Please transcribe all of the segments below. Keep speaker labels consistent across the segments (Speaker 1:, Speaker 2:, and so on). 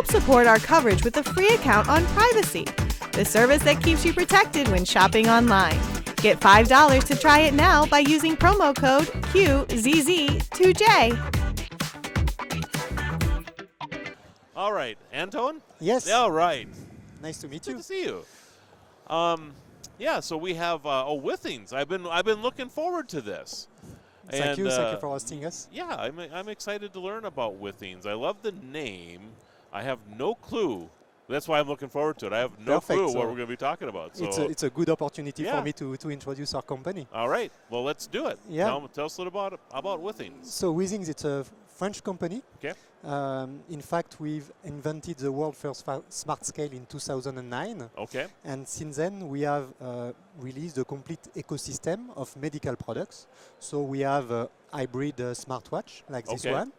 Speaker 1: Help support our coverage with a free account on Privacy, the service that keeps you protected when shopping online. Get $5 to try it now by using promo code QZZ2J.
Speaker 2: All right, Anton?
Speaker 3: Yes.
Speaker 2: All right.
Speaker 3: Nice to meet you.
Speaker 2: Good to see you. Yeah, so we have Withings. I've been looking forward to this.
Speaker 3: Thank you for hosting us.
Speaker 2: Yeah, I'm excited to learn about Withings. I love the name. I have no clue. That's why I'm looking forward to it. I have no clue what we're going to be Talking about. So
Speaker 3: it's a good opportunity for me to introduce our company.
Speaker 2: All right. Well, let's do it.
Speaker 3: Yeah.
Speaker 2: Tell us a little about Withings.
Speaker 3: So Withings, it's a French company.
Speaker 2: Okay.
Speaker 3: In fact, we've invented the world first smart scale in 2009.
Speaker 2: Okay.
Speaker 3: And since then, we have released a complete ecosystem of medical products. So we have a hybrid smartwatch like this one.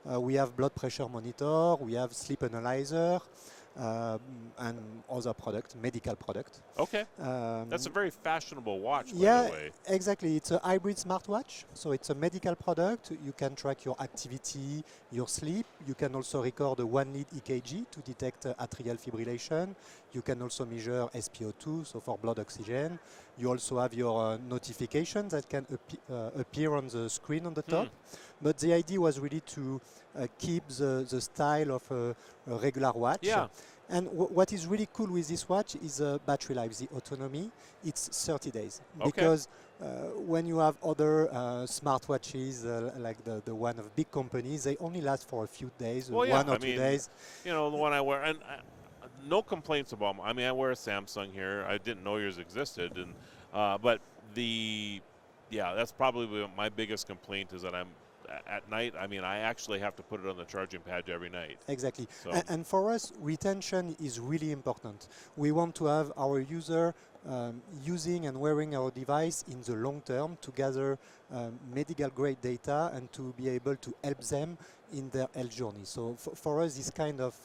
Speaker 3: We have blood pressure monitor. We have sleep analyzer. And other product, medical product.
Speaker 2: Okay. That's a very fashionable watch, by
Speaker 3: the
Speaker 2: way.
Speaker 3: Exactly. It's a hybrid smartwatch. So it's a medical product. You can track your activity, your sleep. You can also record a 1-lead EKG to detect atrial fibrillation. You can also measure SpO2, so for blood oxygen. You also have your notifications that can appear on the screen on the top. But the idea was really to keep the style of a regular watch.
Speaker 2: Yeah.
Speaker 3: And what is really cool with this watch is battery life, the autonomy. It's 30 days.
Speaker 2: Okay.
Speaker 3: Because when you have other smartwatches like the one of big companies, they only last for a few days,
Speaker 2: well,
Speaker 3: 1 or 2 days.
Speaker 2: You know, the one I wear, and no complaints about them. I mean, I wear a Samsung here. I didn't know yours existed. And but that's probably my biggest complaint is that I'm at night. I mean, I actually have to put it on the charging pad every night.
Speaker 3: Exactly.
Speaker 2: So.
Speaker 3: And for us, retention is really important. We want to have our user using and wearing our device in the long term to gather medical grade data and to be able to help them in their health journey. So for us, this kind of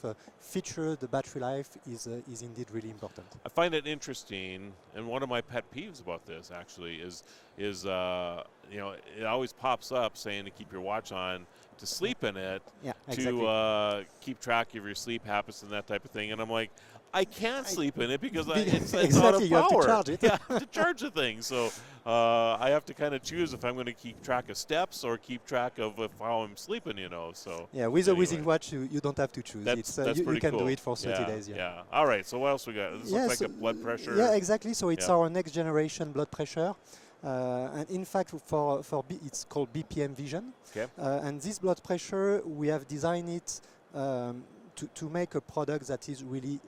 Speaker 3: feature, the battery life, is indeed really important.
Speaker 2: I find it interesting, and one of my pet peeves about this actually is you know, it always pops up saying to keep your watch on, to sleep in it, to keep track of your sleep habits and that type of thing. And I'm like, I can't sleep in it because it's out of power.
Speaker 3: You have to charge it.
Speaker 2: Yeah, I have to charge the thing. So I have to kind of choose if I'm going to keep track of steps or keep track of how I'm sleeping, you know. So
Speaker 3: yeah, with a Withings watch, you don't have to choose.
Speaker 2: That's
Speaker 3: you can
Speaker 2: cool.
Speaker 3: do it for 30 days.
Speaker 2: Yeah. All right. So what else we got? This looks like a blood pressure.
Speaker 3: Yeah, exactly. So it's our next generation blood pressure. And in fact, it's called BPM Vision.
Speaker 2: Okay.
Speaker 3: And this blood pressure, we have designed it to make a product that is really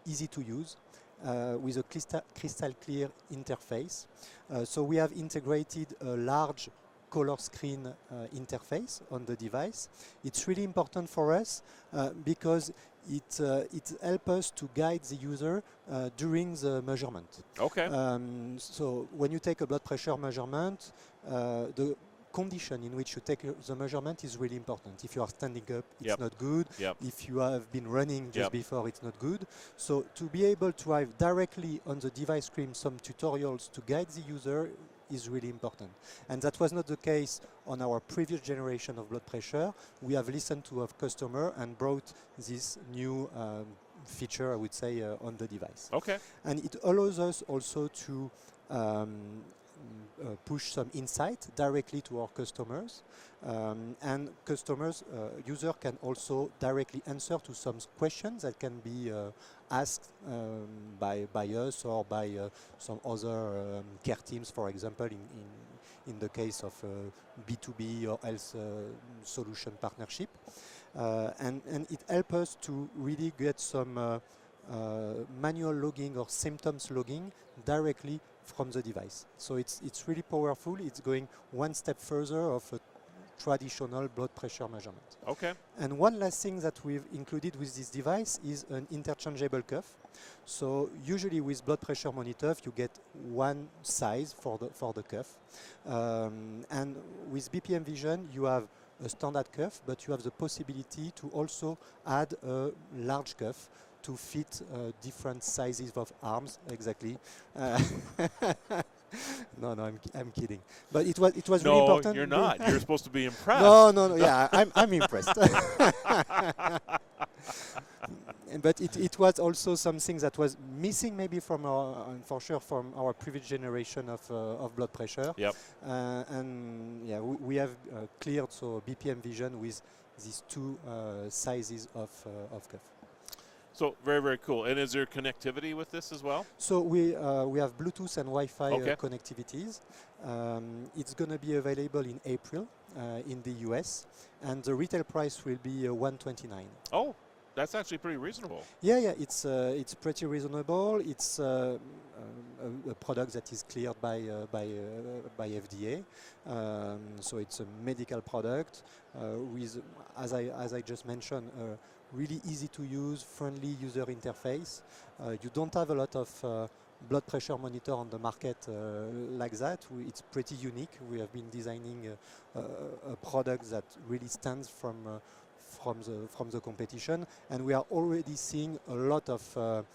Speaker 3: easy to use with a crystal clear interface. So we have integrated a large color screen interface on the device. It's really important for us because it helps us to guide the user during the measurement.
Speaker 2: Okay.
Speaker 3: So when you take a blood pressure measurement, the condition in which you take the measurement is really important. If you are standing up, it's not good. If you have been running just before, it's not good. So to be able to have directly on the device screen some tutorials to guide the user is really important. And that was not the case on our previous generation of blood pressure. We have listened to our customer and brought this new feature, I would say, on the device.
Speaker 2: Okay.
Speaker 3: And it allows us also to push some insight directly to our customers, and user can also directly answer to some questions that can be asked by us or by some other care teams, for example, in the case of B2B or health solution partnership, and it helps us to really get some manual logging or symptoms logging directly from the device. So it's really powerful. It's going one step further of a traditional blood pressure measurement.
Speaker 2: Okay.
Speaker 3: And one last thing that we've included with this device is an interchangeable cuff. So usually with blood pressure monitor, you get one size for the cuff. And with BPM Vision, you have a standard cuff, but you have the possibility to also add a large cuff to fit different sizes of arms. Exactly. No, I'm kidding. But it was really important.
Speaker 2: No, you're not. You're supposed to be impressed.
Speaker 3: No. Yeah, I'm impressed. But it was also something that was missing maybe from for sure from our previous generation of blood pressure.
Speaker 2: Yep.
Speaker 3: And yeah, we have cleared so BPM Vision with these two sizes of cuff.
Speaker 2: So very, very cool. And is there connectivity with this as well?
Speaker 3: So we have Bluetooth and Wi-Fi connectivities. It's going to be available in April in the US, and the retail price will be $129.
Speaker 2: Oh, that's actually pretty reasonable.
Speaker 3: Yeah, it's pretty reasonable. It's a product that is cleared by FDA, so it's a medical product with, as I just mentioned, really easy to use, friendly user interface. You don't have a lot of blood pressure monitor on the market like that. It's pretty unique. We have been designing a product that really stands from the competition, and we are already seeing a lot of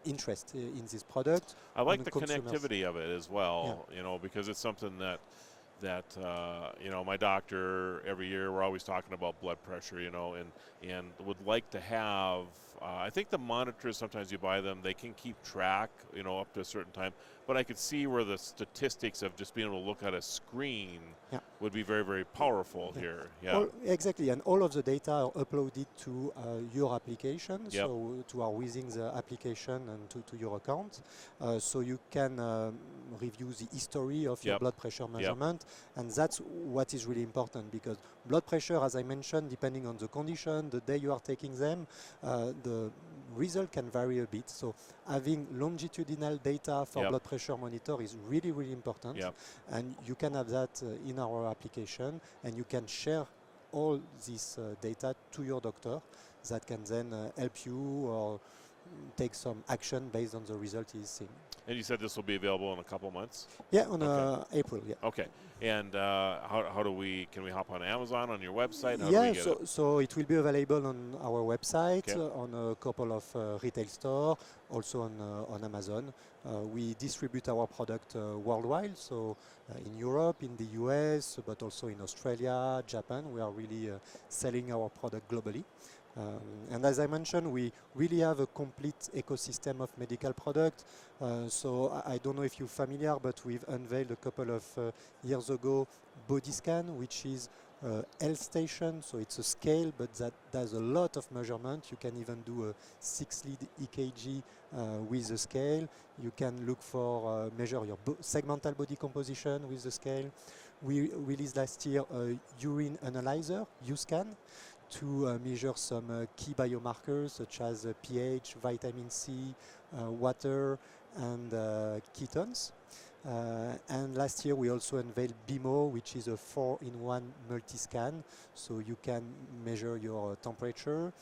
Speaker 3: interest in this product.
Speaker 2: I like the connectivity of it as well, you know, because it's something that you know, my doctor every year, we're always talking about blood pressure, you know, and would like to have, I think the monitors, sometimes you buy them, they can keep track, you know, up to a certain time, but I could see where the statistics of just being able to look at a screen would be very, very powerful here. Yeah,
Speaker 3: exactly, and all of the data are uploaded to your application, so to our Withings application and to your account, so you can review the history of your blood pressure measurement, and that's what is really important, because blood pressure, as I mentioned, depending on the condition, the day you are taking them, the result can vary a bit. So having longitudinal data for blood pressure monitor is really, really important. And you can have that in our application, and you can share all this data to your doctor that can then help you or take some action based on the result he's seeing.
Speaker 2: And you said this will be available in a couple months?
Speaker 3: Yeah, on April,
Speaker 2: Okay. And can we hop on Amazon, on your website?
Speaker 3: So it will be available on our website, on a couple of retail stores, also on Amazon. We distribute our product worldwide, so in Europe, in the US, but also in Australia, Japan. We are really selling our product globally. And as I mentioned, we really have a complete ecosystem of medical products. So I don't know if you're familiar, but we've unveiled a couple of years ago Body Scan, which is a health station. So it's a scale, but that does a lot of measurement. You can even do a 6-lead EKG with the scale. You can look for measure your segmental body composition with the scale. We released last year a urine analyzer, UScan, to measure some key biomarkers such as pH, vitamin C, water, and ketones. And last year we also unveiled BMO, which is a 4-in-1 multi-scan. So you can measure your temperature,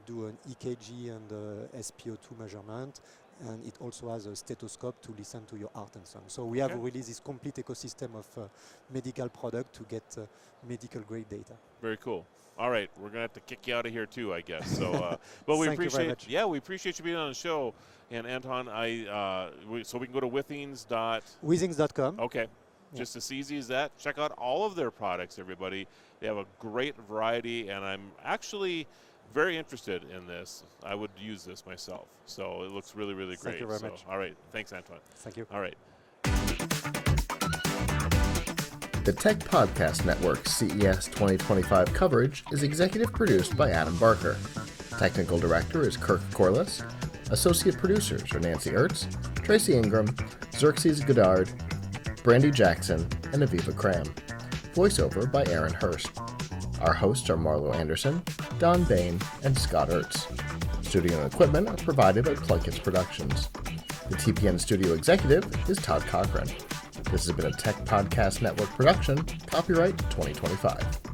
Speaker 3: do an EKG and SpO2 measurement, and it also has a stethoscope to listen to your heart and so on. So we have really this complete ecosystem of medical product to get medical grade data.
Speaker 2: Very cool. All right, we're gonna have to kick you out of here too, I guess. So, but we appreciate, we appreciate you being on the show. And Anton, so we can go to Withings.com. Okay, just as easy as that. Check out all of their products, everybody. They have a great variety, and I'm actually very interested in this. I would use this myself. So it looks really, really great.
Speaker 3: Thank you very much.
Speaker 2: All right, thanks, Anton.
Speaker 3: Thank you.
Speaker 2: All right.
Speaker 4: The Tech Podcast Network's CES 2025 coverage is executive produced by Adam Barker. Technical director is Kirk Corliss. Associate producers are Nancy Ertz, Tracy Ingram, Xerxes Goddard, Brandy Jackson, and Aviva Cram. Voiceover by Aaron Hurst. Our hosts are Marlo Anderson, Don Bain, and Scott Ertz. Studio and equipment are provided by PLUGHITZ Productions. The TPN studio executive is Todd Cochran. This has been a Tech Podcast Network production, copyright 2025.